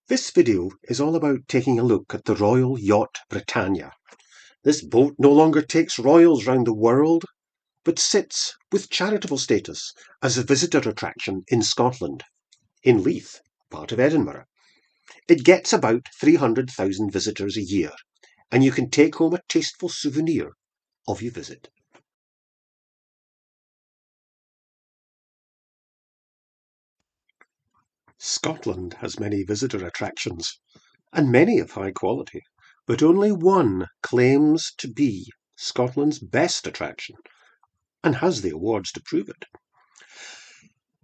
This video is all about taking a look at the Royal Yacht Britannia. This boat no longer takes royals round the world, but sits, with charitable status, as a visitor attraction in Scotland, in Leith, part of Edinburgh. It gets about 300,000 visitors a year, and you can take home a tasteful souvenir of your visit. Scotland has many visitor attractions, and many of high quality, but only one claims to be Scotland's best attraction, and has the awards to prove it.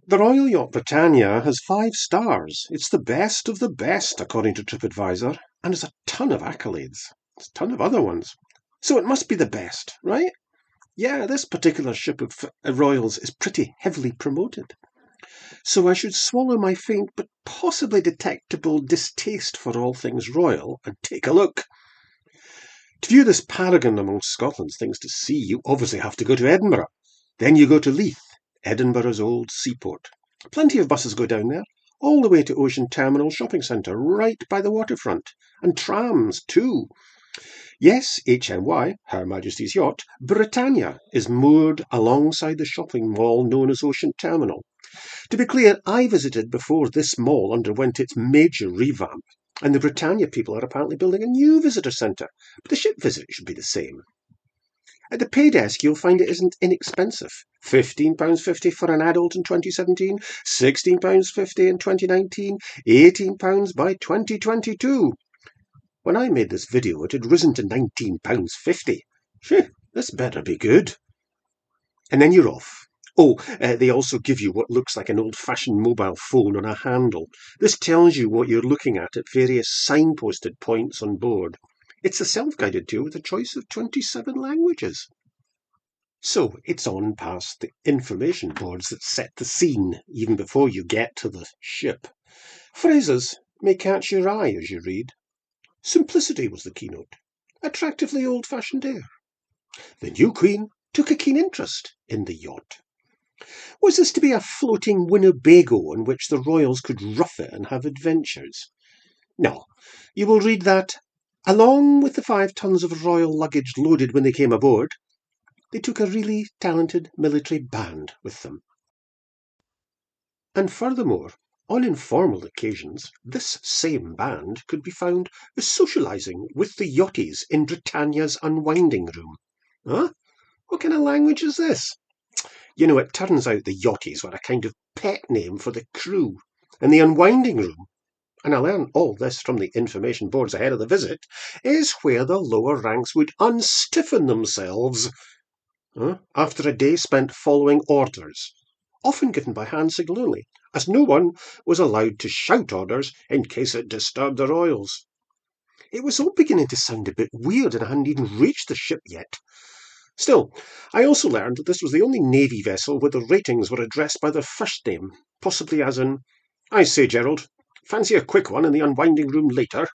The Royal Yacht Britannia has 5 stars. It's the best of the best, according to TripAdvisor, and has a ton of accolades. There's a ton of other ones. So it must be the best, right? Yeah, this particular ship of royals is pretty heavily promoted. So I should swallow my faint but possibly detectable distaste for all things royal and take a look. To view this paragon among Scotland's things to see, you obviously have to go to Edinburgh. Then you go to Leith, Edinburgh's old seaport. Plenty of buses go down there, all the way to Ocean Terminal Shopping Centre, right by the waterfront. And trams, too. Yes, HMY, Her Majesty's Yacht, Britannia, is moored alongside the shopping mall known as Ocean Terminal. To be clear, I visited before this mall underwent its major revamp, and the Britannia people are apparently building a new visitor centre, but the ship visit should be the same. At the pay desk, you'll find it isn't inexpensive. £15.50 for an adult in 2017, £16.50 in 2019, £18 by 2022. When I made this video, it had risen to £19.50. Phew, this better be good. And then you're off. Oh, they also give you what looks like an old-fashioned mobile phone on a handle. This tells you what you're looking at various signposted points on board. It's a self-guided tour with a choice of 27 languages. So it's on past the information boards that set the scene, even before you get to the ship. Phrases may catch your eye as you read. Simplicity was the keynote. Attractively old-fashioned air. The new queen took a keen interest in the yacht. Was this to be a floating Winnebago in which the royals could rough it and have adventures? No, you will read that, along with the 5 tons of royal luggage loaded when they came aboard, they took a really talented military band with them. And furthermore, on informal occasions, this same band could be found socialising with the yachties in Britannia's unwinding room. Huh? What kind of language is this? You know, it turns out the yachties were a kind of pet name for the crew. And the unwinding room, and I learned all this from the information boards ahead of the visit, is where the lower ranks would unstiffen themselves after a day spent following orders, often given by hand signal only, as no one was allowed to shout orders in case it disturbed the royals. It was all beginning to sound a bit weird, and I hadn't even reached the ship yet. Still, I also learned that this was the only Navy vessel where the ratings were addressed by their first name, possibly as in, "I say, Gerald, fancy a quick one in the unwinding room later?"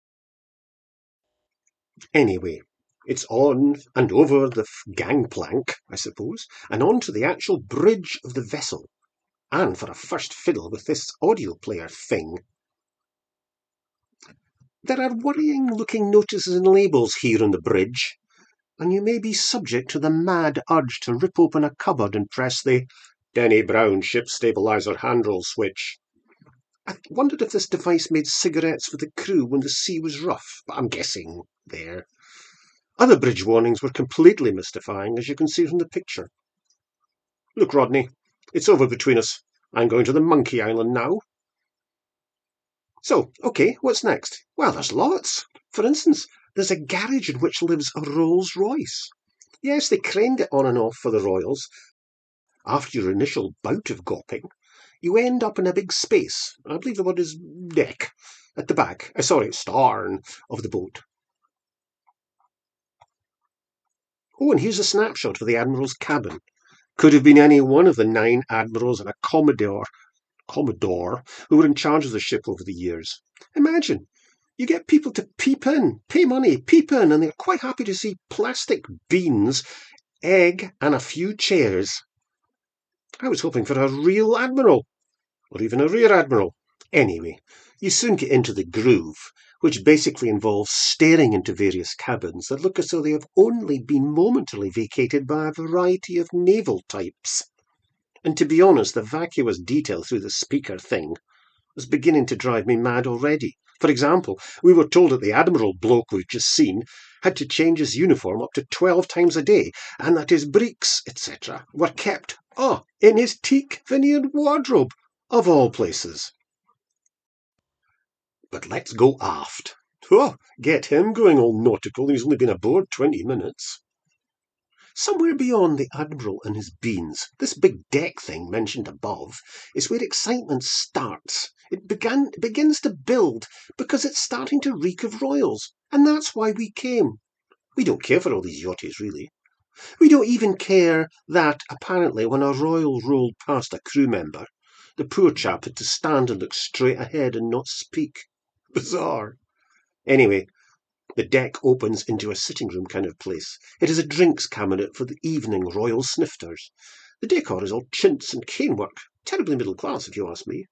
Anyway, it's on and over the gangplank, I suppose, and on to the actual bridge of the vessel, and for a first fiddle with this audio player thing. There are worrying-looking notices and labels here on the bridge, and you may be subject to the mad urge to rip open a cupboard and press the Denny Brown ship stabilizer handrail switch. I wondered if this device made cigarettes for the crew when the sea was rough, but I'm guessing there. Other bridge warnings were completely mystifying, as you can see from the picture. Look, Rodney, it's over between us. I'm going to the Monkey Island now. So, okay, what's next? Well, there's lots. For instance, there's a garage in which lives a Rolls Royce. Yes, they craned it on and off for the royals. After your initial bout of gawping, you end up in a big space, I believe the word is deck, at the back, starn of the boat. Oh, and here's a snapshot of the Admiral's cabin. Could have been any one of the 9 admirals and a Commodore who were in charge of the ship over the years. Imagine, you get people to peep in, pay money, peep in, and they're quite happy to see plastic beans, egg, and a few chairs. I was hoping for a real admiral, or even a rear admiral, Anyway, you soon get into the groove, which basically involves staring into various cabins that look as though they have only been momentarily vacated by a variety of naval types. And to be honest, the vacuous detail through the speaker thing was beginning to drive me mad already. For example, we were told that the Admiral bloke we've just seen had to change his uniform up to 12 times a day, and that his breeks, etc., were kept, in his teak veneered wardrobe, of all places. But let's go aft. Get him going all nautical, he's only been aboard 20 minutes. Somewhere beyond the Admiral and his beans, this big deck thing mentioned above is where excitement starts. It begins to build because it's starting to reek of royals, and that's why we came. We don't care for all these yachties, really. We don't even care that, apparently, when a royal rolled past a crew member, the poor chap had to stand and look straight ahead and not speak. Bizarre. Anyway, the deck opens into a sitting room kind of place. It is a drinks cabinet for the evening royal snifters. The decor is all chintz and canework. Terribly middle class, if you ask me.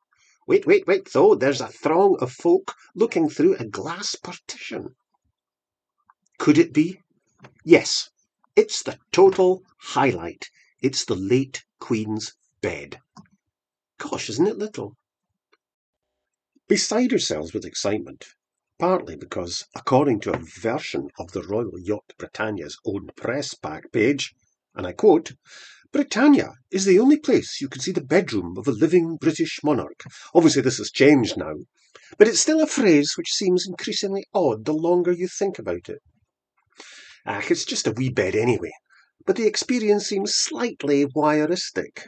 Wait, though, there's a throng of folk looking through a glass partition. Could it be? Yes, it's the total highlight. It's the late Queen's bed. Gosh, isn't it little? Beside ourselves with excitement, partly because, according to a version of the Royal Yacht Britannia's own press pack page, and I quote, Britannia is the only place you can see the bedroom of a living British monarch. Obviously this has changed now, but it's still a phrase which seems increasingly odd the longer you think about it. It's just a wee bed anyway, but the experience seems slightly voyeuristic.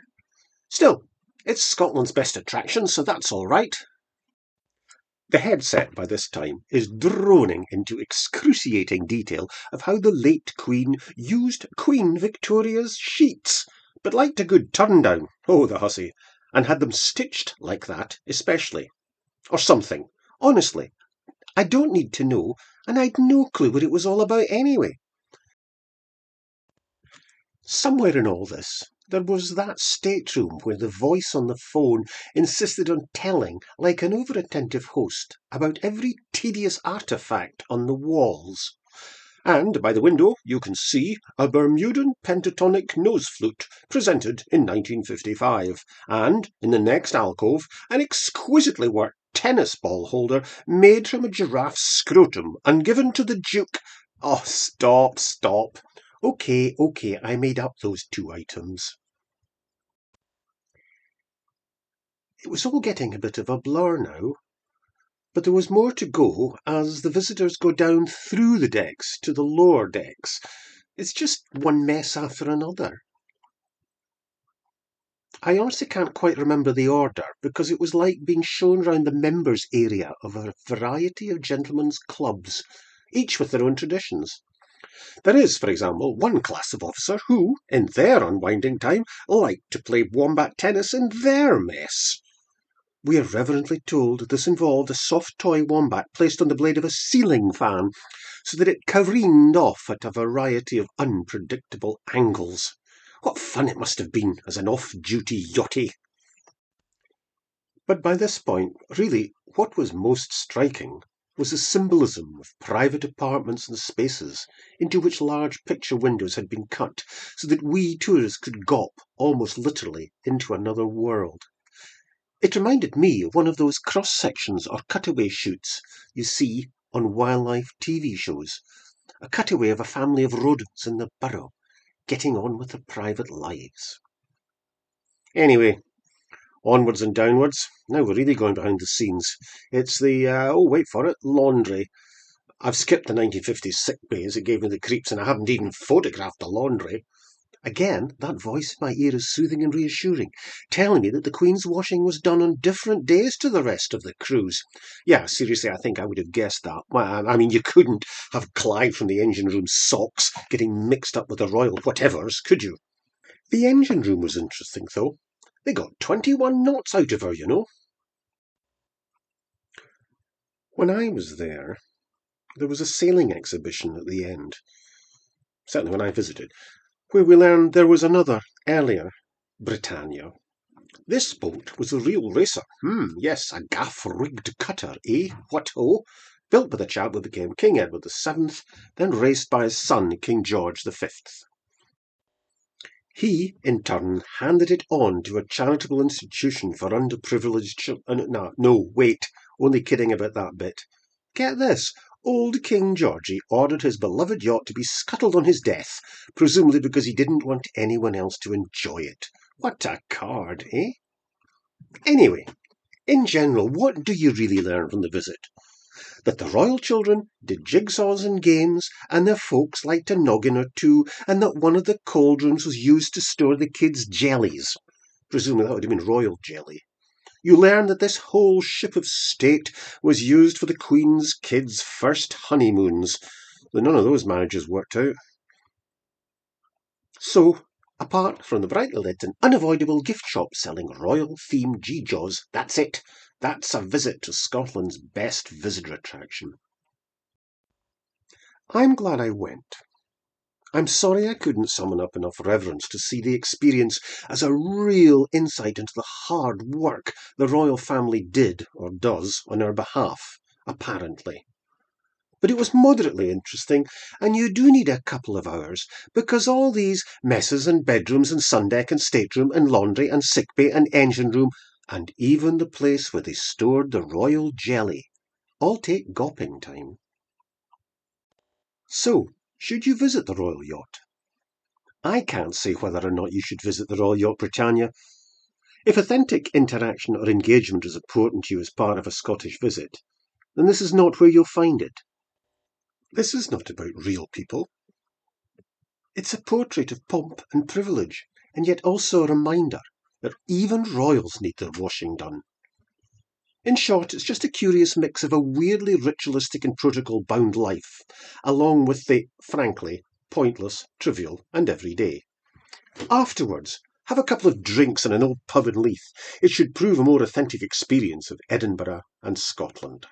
Still, it's Scotland's best attraction, so that's all right. The headset, by this time, is droning into excruciating detail of how the late Queen used Queen Victoria's sheets, but liked a good turn-down, the hussy, and had them stitched like that especially. Or something. Honestly, I don't need to know, and I'd no clue what it was all about anyway. Somewhere in all this, there was that stateroom where the voice on the phone insisted on telling, like an over-attentive host, about every tedious artefact on the walls. And by the window you can see a Bermudan pentatonic nose flute presented in 1955, and in the next alcove an exquisitely worked tennis ball holder made from a giraffe's scrotum and given to the Duke. Stop. Okay, I made up those 2 items. It was all getting a bit of a blur now, but there was more to go as the visitors go down through the decks to the lower decks. It's just one mess after another. I honestly can't quite remember the order, because it was like being shown round the members' area of a variety of gentlemen's clubs, each with their own traditions. There is, for example, one class of officer who, in their unwinding time, like to play wombat tennis in their mess. We are reverently told this involved a soft toy wombat placed on the blade of a ceiling fan, so that it careened off at a variety of unpredictable angles. What fun it must have been as an off-duty yachty! But by this point, really, what was most striking was the symbolism of private apartments and spaces into which large picture windows had been cut, so that we tourists could gawp, almost literally, into another world. It reminded me of one of those cross-sections or cutaway shoots you see on wildlife TV shows. A cutaway of a family of rodents in the burrow, getting on with their private lives. Anyway, onwards and downwards. Now we're really going behind the scenes. It's the, wait for it, laundry. I've skipped the 1950s sick bay as it gave me the creeps, and I haven't even photographed the laundry. Again, that voice in my ear is soothing and reassuring, telling me that the Queen's washing was done on different days to the rest of the crews. Yeah, seriously, I think I would have guessed that. Well, I mean, you couldn't have Clyde from the engine room socks getting mixed up with the royal whatevers, could you? The engine room was interesting, though. They got 21 knots out of her, you know. When I was there was a sailing exhibition at the end, certainly when I visited, where we learned there was another, earlier, Britannia, This boat was a real racer. Yes, a gaff-rigged cutter, eh? What ho! Built by the chap who became King Edward VII, then raced by his son, King George V. He, in turn, handed it on to a charitable institution for underprivileged children. No, wait, only kidding about that bit. Get this, old King Georgie ordered his beloved yacht to be scuttled on his death, presumably because he didn't want anyone else to enjoy it. What a card, eh? Anyway, in general, what do you really learn from the visit? That the royal children did jigsaws and games, and their folks liked a noggin or two, and that one of the cauldrons was used to store the kids' jellies. Presumably that would have been royal jelly. You learn that this whole ship of state was used for the Queen's kids' first honeymoons, though none of those marriages worked out. So, apart from the brightly lit and unavoidable gift shop selling royal-themed gewgaws, that's it. That's a visit to Scotland's best visitor attraction. I'm glad I went. I'm sorry I couldn't summon up enough reverence to see the experience as a real insight into the hard work the royal family did, or does, on our behalf, apparently. But it was moderately interesting, and you do need a couple of hours, because all these messes and bedrooms and sundeck and stateroom and laundry and sickbay and engine room, and even the place where they stored the royal jelly, all take gawping time. So, should you visit the Royal Yacht? I can't say whether or not you should visit the Royal Yacht Britannia. If authentic interaction or engagement is important to you as part of a Scottish visit, then this is not where you'll find it. This is not about real people. It's a portrait of pomp and privilege, and yet also a reminder that even royals need their washing done. In short, it's just a curious mix of a weirdly ritualistic and protocol-bound life, along with the, frankly, pointless, trivial, and everyday. Afterwards, have a couple of drinks in an old pub in Leith. It should prove a more authentic experience of Edinburgh and Scotland.